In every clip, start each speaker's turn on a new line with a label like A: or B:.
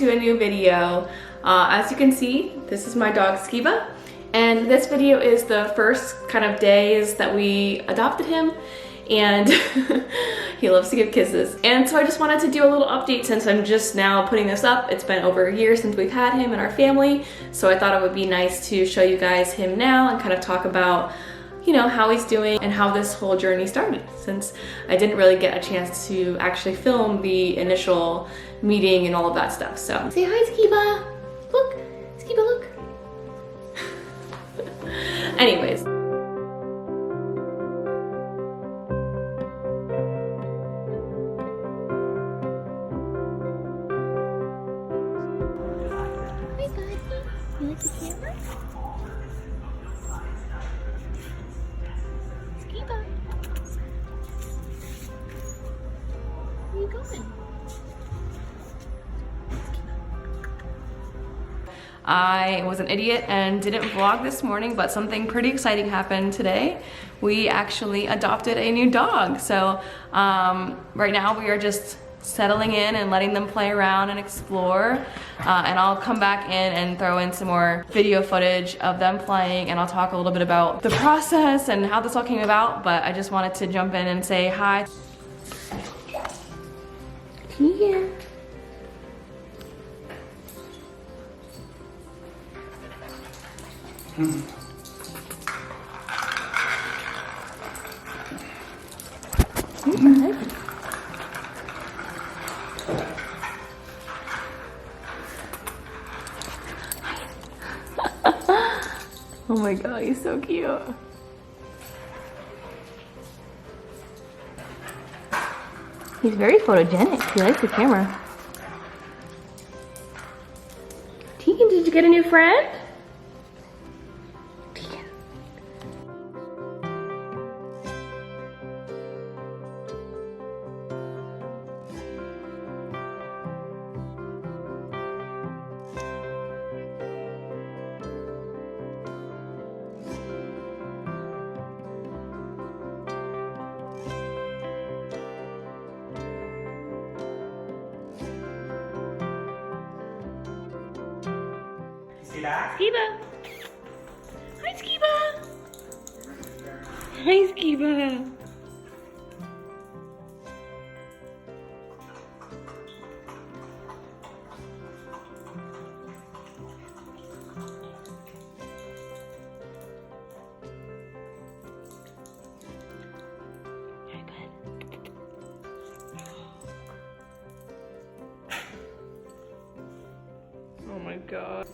A: to a new video. As you can see, this is my dog Skiba, and this video is the first kind of days that we adopted him, and he loves to give kisses. And so I just wanted to do a little update since I'm just now putting this up. It's been over a year since we've had him in our family, so I thought it would be nice to show you guys him now and kind of talk about, you know, how he's doing and how this whole journey started, since I didn't really get a chance to actually film the initial meeting and all of that stuff. So say hi, Skiba. Look, Skiba, look. Anyways. Hi, buddy. You like the camera? Skiba. Where are you going? I was an idiot and didn't vlog this morning, but something pretty exciting happened today. We actually adopted a new dog. So right now we are just settling in and letting them play around and explore. And I'll come back in and throw in some more video footage of them playing, and I'll talk a little bit about the process and how this all came about, but I just wanted to jump in and say hi. Yeah. Oh my god, he's so cute. He's very photogenic. He likes the camera. Tegan, did you get a new friend? Tegan.
B: See that?
A: Skiba. Hi, Skiba. Hi, Skiba. Very good. Oh my god.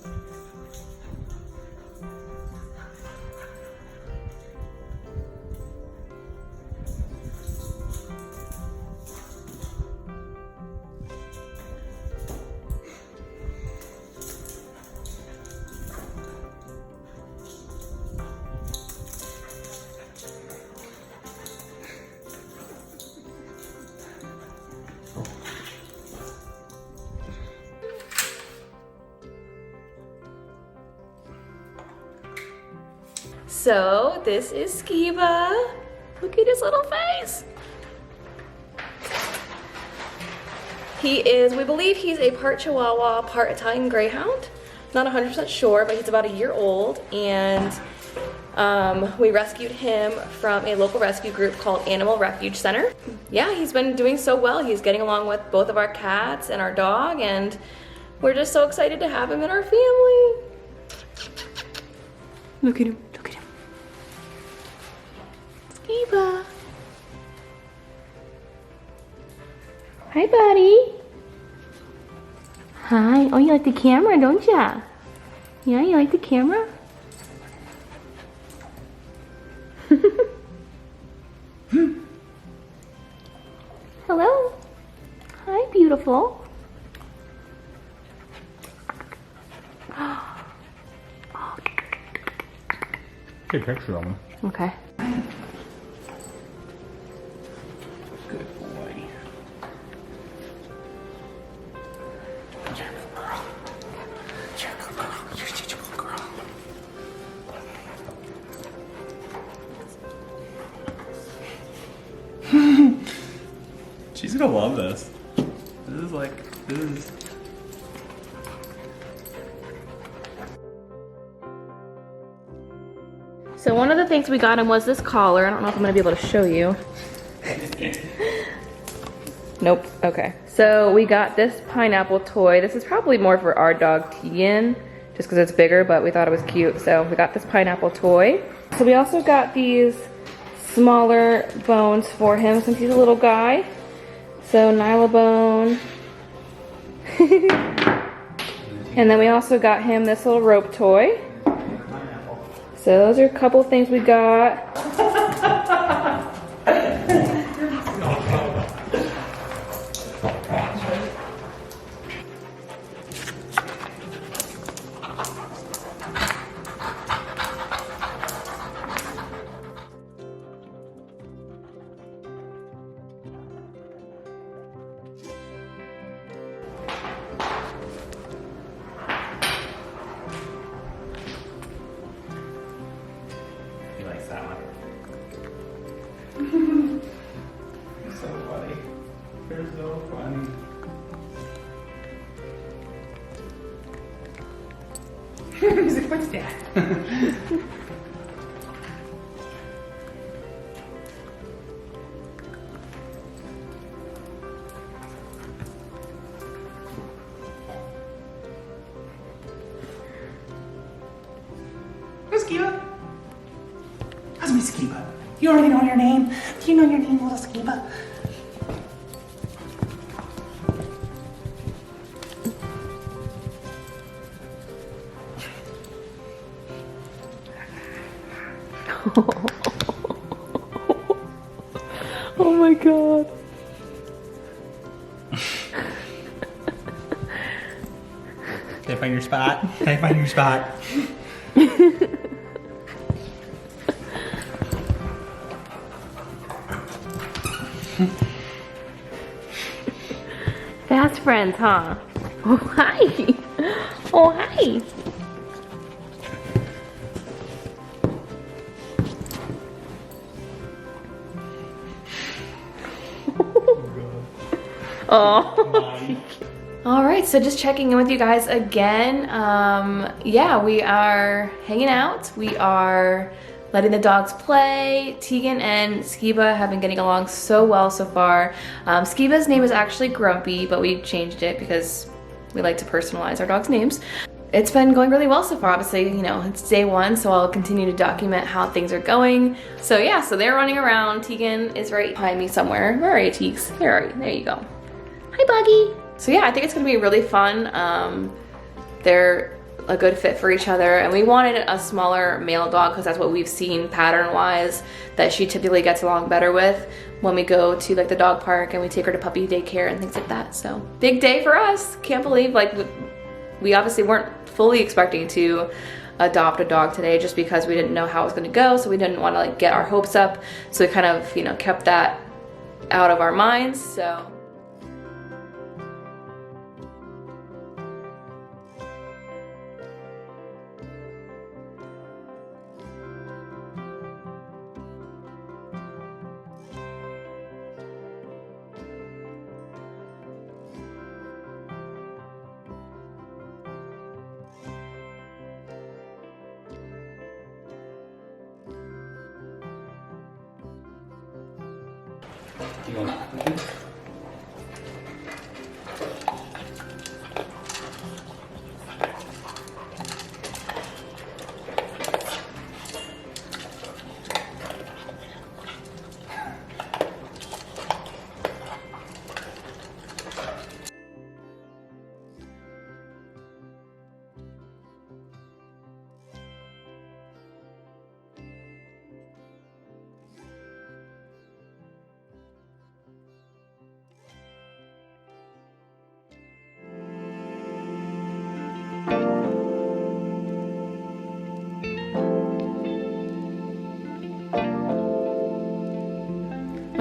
A: So this is Skiba. Look at his little face. He is, we believe he's a part Chihuahua, part Italian Greyhound. Not 100% sure, but he's about a year old, and we rescued him from a local rescue group called Animal Refuge Center. Yeah, he's been doing so well. He's getting along with both of our cats and our dog, and we're just so excited to have him in our family. Look at him, look at him. Skiba. Hi, buddy. Hi. Oh, you like the camera, don't ya? Yeah, you like the camera? Hello. Hi, beautiful.
B: Take a picture of him.
A: Okay.
B: Good boy. Gentle girl. Gentle girl. You're such a good girl. She's gonna love this. This is
A: So one of the things we got him was this collar. I don't know if I'm gonna be able to show you. Nope, okay. So we got this pineapple toy. This is probably more for our dog Tegan, just because it's bigger, but we thought it was cute. So we got this pineapple toy. So we also got these smaller bones for him since he's a little guy. So Nylabone. And then we also got him this little rope toy. So those are a couple things we got.
B: He likes that one. You're so funny. You're so funny. He's like, what's that? Who's Skiba? How's my Skiba? You already know your name? Do you know your name, little Skiba?
A: Oh my god.
B: Can I find your spot? Can I find your spot?
A: Fast friends, huh? Oh, hi. Oh, hi. Oh. All right, so just checking in with you guys again. Yeah, we are hanging out. We are letting the dogs play. Tegan and Skiba have been getting along so well so far. Skiba's name is actually Grumpy, but we changed it because we like to personalize our dogs' names. It's been going really well so far. Obviously, you know, it's day one, so I'll continue to document how things are going. So yeah, so they're running around. Tegan is right behind me somewhere. Where are you, Teeks? Here are you. There you go. Hi, Buggy. So yeah, I think it's gonna be really fun. They're a good fit for each other, and we wanted a smaller male dog because that's what we've seen pattern-wise that she typically gets along better with when we go to like the dog park and we take her to puppy daycare and things like that. So big day for us. Can't believe, like, we obviously weren't fully expecting to adopt a dog today just because we didn't know how it was going to go, so we didn't want to like get our hopes up, so we kind of, you know, kept that out of our minds. So
B: Do you want that?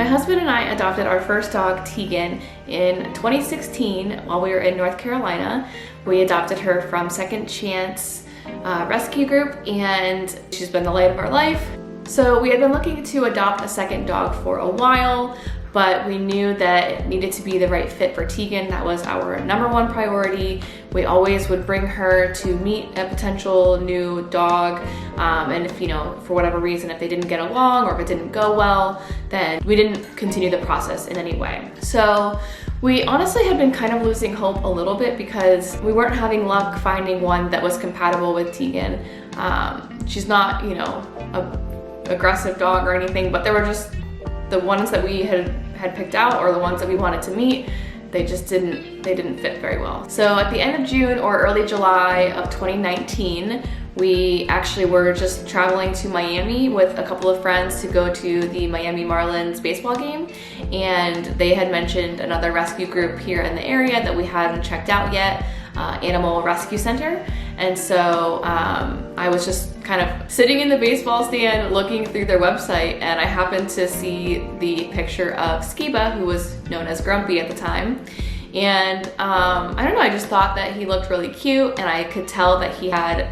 A: my husband and I adopted our first dog, Tegan, in 2016 while we were in North Carolina. We adopted her from Second Chance Rescue Group, and she's been the light of our life. So we had been looking to adopt a second dog for a while. but we knew that it needed to be the right fit for Tegan. That was our #1 priority. We always would bring her to meet a potential new dog, and if, for whatever reason, if they didn't get along or if it didn't go well, then we didn't continue the process in any way. So we honestly had been kind of losing hope a little bit because we weren't having luck finding one that was compatible with Tegan. She's not, a aggressive dog or anything, but there were just the ones that we had picked out, or the ones that we wanted to meet, they didn't fit very well. So at the end of June or early July of 2019, we actually were just traveling to Miami with a couple of friends to go to the Miami Marlins baseball game, and they had mentioned another rescue group here in the area that we hadn't checked out yet, Animal Rescue Center. And so I was just kind of sitting in the baseball stand looking through their website, and I happened to see the picture of Skiba, who was known as Grumpy at the time. And I don't know, I just thought that he looked really cute, and I could tell that he had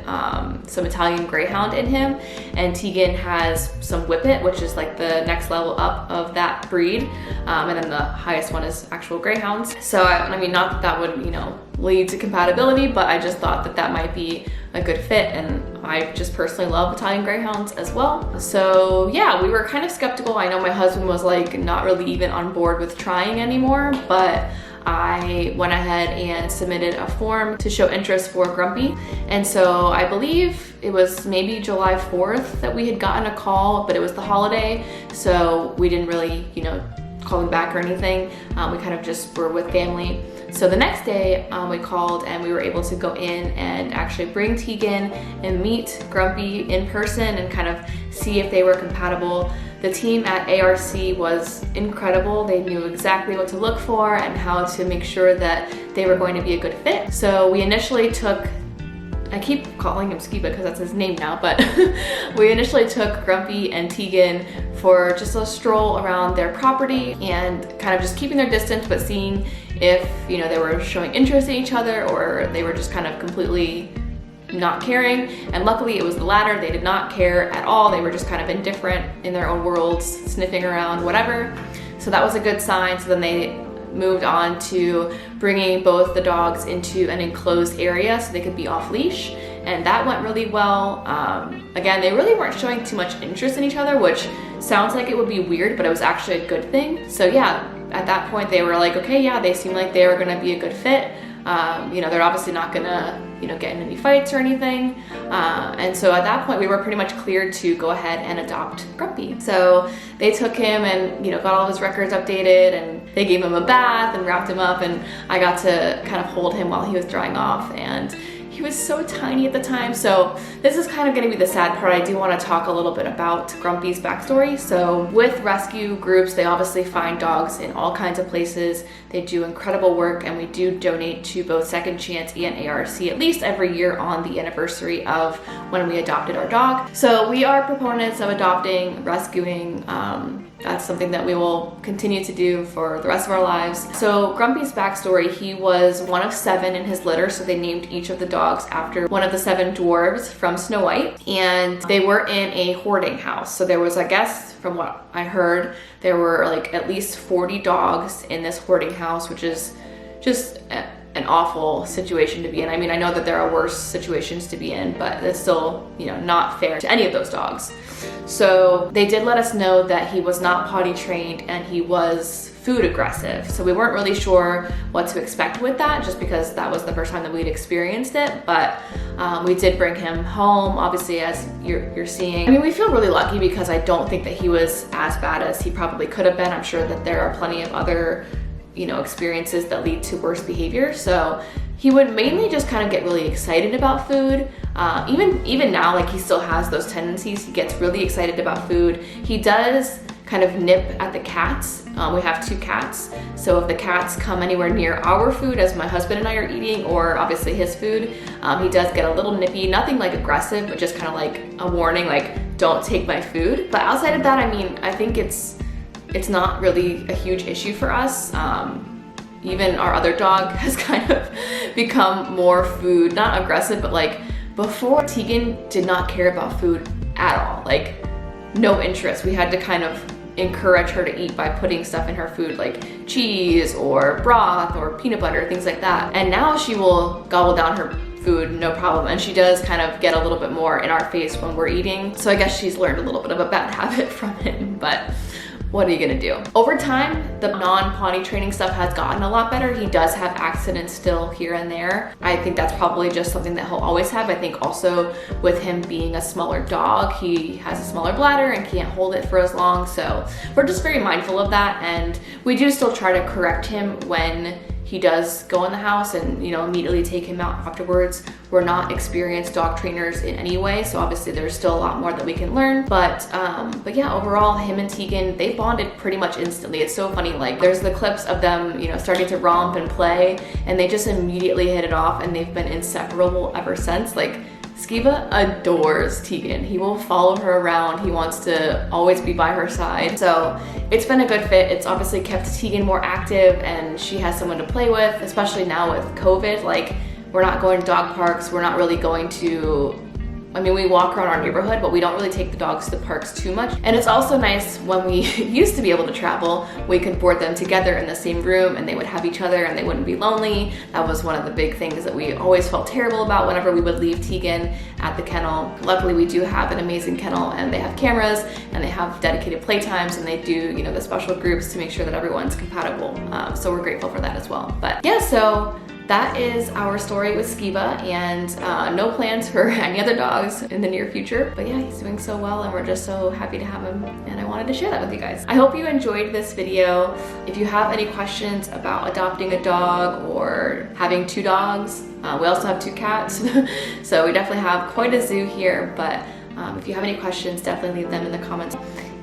A: some Italian Greyhound in him, and Tegan has some Whippet, which is like the next level up of that breed, and then the highest one is actual Greyhounds. So I mean, not that that would, lead to compatibility, but I just thought that that might be a good fit, and I just personally love Italian Greyhounds as well. So yeah, we were kind of skeptical. I know my husband was like not really even on board with trying anymore, but I went ahead and submitted a form to show interest for Grumpy. And so I believe it was maybe July 4th that we had gotten a call, but it was the holiday, so we didn't really, call him back or anything. We kind of just were with family. So the next day we called, and we were able to go in and actually bring Tegan and meet Grumpy in person and kind of see if they were compatible. The team at ARC was incredible. They knew exactly what to look for and how to make sure that they were going to be a good fit. So we initially took, I keep calling him Skiba because that's his name now, but we initially took Grumpy and Tegan for just a stroll around their property and kind of just keeping their distance, but seeing if, they were showing interest in each other or they were just kind of completely not caring. And luckily it was the latter. They did not care at all. They were just kind of indifferent in their own worlds, sniffing around, whatever. So that was a good sign. So then they moved on to bringing both the dogs into an enclosed area so they could be off leash, and that went really well. Again, they really weren't showing too much interest in each other, which sounds like it would be weird, but it was actually a good thing. So yeah, at that point they were like, okay, yeah, they seem like they were gonna be a good fit. They're obviously not gonna, get in any fights or anything. And so at that point we were pretty much cleared to go ahead and adopt Grumpy. So they took him and, got all of his records updated, and they gave him a bath and wrapped him up, and I got to kind of hold him while he was drying off, and he was so tiny at the time. So this is kind of going to be the sad part. I do want to talk a little bit about Grumpy's backstory. So with rescue groups, they obviously find dogs in all kinds of places. They do incredible work, and we do donate to both Second Chance and ARC at least every year on the anniversary of when we adopted our dog. So we are proponents of adopting, rescuing. That's something that we will continue to do for the rest of our lives. So Grumpy's backstory, he was one of 7 in his litter, so they named each of the dogs after one of the 7 dwarves from Snow White, and they were in a hoarding house. So there was, I guess, from what I heard, there were like at least 40 dogs in this hoarding house, which is just an awful situation to be in. I mean, I know that there are worse situations to be in, but it's still, not fair to any of those dogs. So they did let us know that he was not potty trained and he was food aggressive. So we weren't really sure what to expect with that, just because that was the first time that we'd experienced it. But we did bring him home, obviously, as you're seeing. I mean, we feel really lucky because I don't think that he was as bad as he probably could have been. I'm sure that there are plenty of other experiences that lead to worse behavior. So he would mainly just kind of get really excited about food. Even now, like, he still has those tendencies. He gets really excited about food. He does kind of nip at the cats. We have 2 cats. So if the cats come anywhere near our food as my husband and I are eating, or obviously his food, he does get a little nippy, nothing like aggressive, but just kind of like a warning, like, don't take my food. But outside of that, I mean, I think it's not really a huge issue for us. Even our other dog has kind of become more food, not aggressive, but like before, Tegan did not care about food at all, like no interest. We had to kind of encourage her to eat by putting stuff in her food like cheese or broth or peanut butter, things like that. And now she will gobble down her food no problem, and she does kind of get a little bit more in our face when we're eating. So I guess she's learned a little bit of a bad habit from him, but what are you gonna do? Over time, the non-potty training stuff has gotten a lot better. He does have accidents still here and there. I think that's probably just something that he'll always have. I think also with him being a smaller dog, he has a smaller bladder and can't hold it for as long. So we're just very mindful of that, and we do still try to correct him when he does go in the house and, you know, immediately take him out afterwards. We're not experienced dog trainers in any way, so obviously there's still a lot more that we can learn. But yeah, overall, him and Tegan, they bonded pretty much instantly. It's so funny, like there's the clips of them, you know, starting to romp and play, and they just immediately hit it off, and they've been inseparable ever since. Like, Skiba adores Tegan. He will follow her around. He wants to always be by her side. So it's been a good fit. It's obviously kept Tegan more active, and she has someone to play with, especially now with COVID. Like, we're not going to dog parks. We're not really going to, I mean, we walk around our neighborhood, but we don't really take the dogs to the parks too much. And it's also nice when we used to be able to travel, we could board them together in the same room and they would have each other and they wouldn't be lonely. That was one of the big things that we always felt terrible about whenever we would leave Tegan at the kennel. Luckily, we do have an amazing kennel, and they have cameras and they have dedicated playtimes, and they do, you know, the special groups to make sure that everyone's compatible. So we're grateful for that as well. But yeah, so that is our story with Skiba, and no plans for any other dogs in the near future. But yeah, he's doing so well, and we're just so happy to have him, and I wanted to share that with you guys. I hope you enjoyed this video. If you have any questions about adopting a dog or having 2 dogs, we also have 2 cats, so we definitely have quite a zoo here. But if you have any questions, definitely leave them in the comments.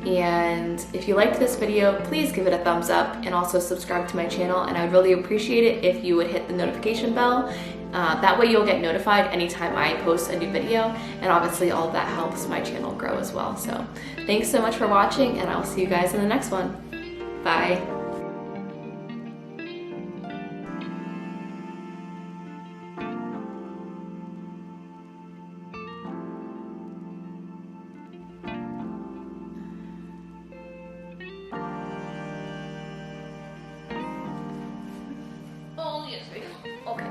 A: And if you liked this video, please give it a thumbs up, and also subscribe to my channel, and I would really appreciate it if you would hit the notification bell. That way you'll get notified anytime I post a new video, and obviously all of that helps my channel grow as well. So thanks so much for watching, and I'll see you guys in the next one. Bye. Oh, yes, we do. Okay.